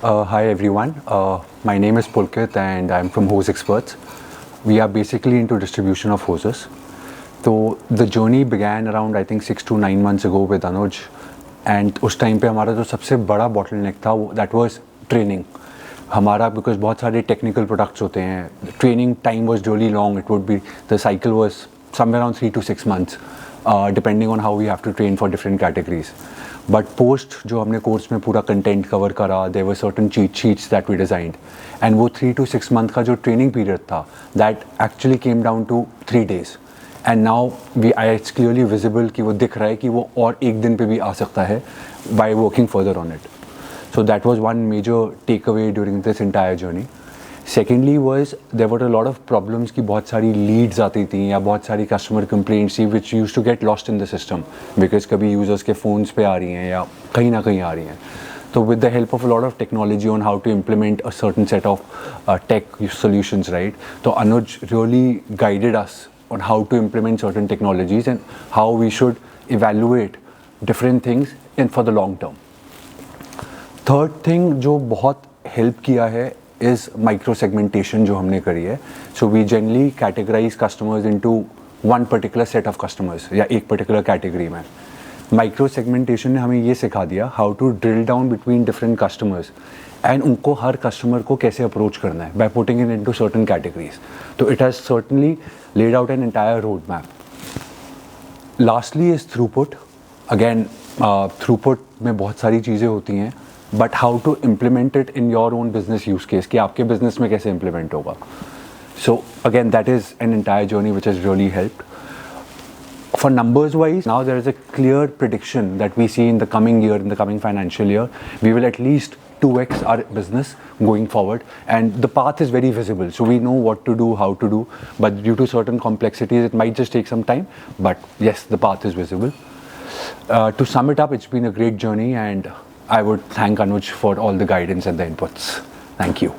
Hi everyone, my name is Pulkit and I'm from Hose Experts. We are basically into distribution of hoses. So the journey began around I think 6 to 9 months ago with Anuj, and उस time पे हमारा जो सबसे बड़ा bottleneck था that was training. हमारा because बहुत सारे technical products होते हैं, training time was really long. It would be the cycle was somewhere around 3 to 6 months, depending on how we have to train for different categories. But post जो हमने course में पूरा content cover करा, there were certain cheat sheets that we designed, and वो 3 to 6 month का जो training period था that actually came down to 3 days. And now we I it's clearly visible कि वो दिख रहा है कि वो और एक दिन पे भी आ सकता है by working further on it. So that was one major take away during this entire journey. Secondly was there were a lot of problems की बहुत सारी लीड्स आती थी या बहुत सारी कस्टमर कंप्लेंट्स थी which used to get lost in the system because कभी यूजर्स के फ़ोन्स पे आ रही हैं या कहीं ना कहीं आ रही हैं. तो with the help of a lot of technology on how to implement a certain set of tech solutions, right, तो Anuj really guided us on how to implement certain technologies and how we should evaluate different things and for the long term. Third thing जो बहुत help किया है is micro segmentation जो हमने करी है. So we generally categorize customers into one particular set of customers या एक particular category में. Micro segmentation ने हमें ये सिखा दिया how to drill down between different customers and उनको हर कस्टमर को कैसे अप्रोच करना है by putting it into certain categories. तो it has certainly laid out an entire roadmap. Lastly is throughput. Again, throughput में बहुत सारी चीज़ें होती हैं, but how to implement it in your own business use case कि आपके business में कैसे implement होगा. So again, that is an entire journey which has really helped. For numbers wise, now there is a clear prediction that we see in the coming year, in the coming financial year, we will at least 2x our business going forward, and the path is very visible, so we know what to do, how to do, but due to certain complexities it might just take some time, but yes, the path is visible. To sum it up, it's been a great journey and I would thank Anuj for all the guidance and the inputs. Thank you.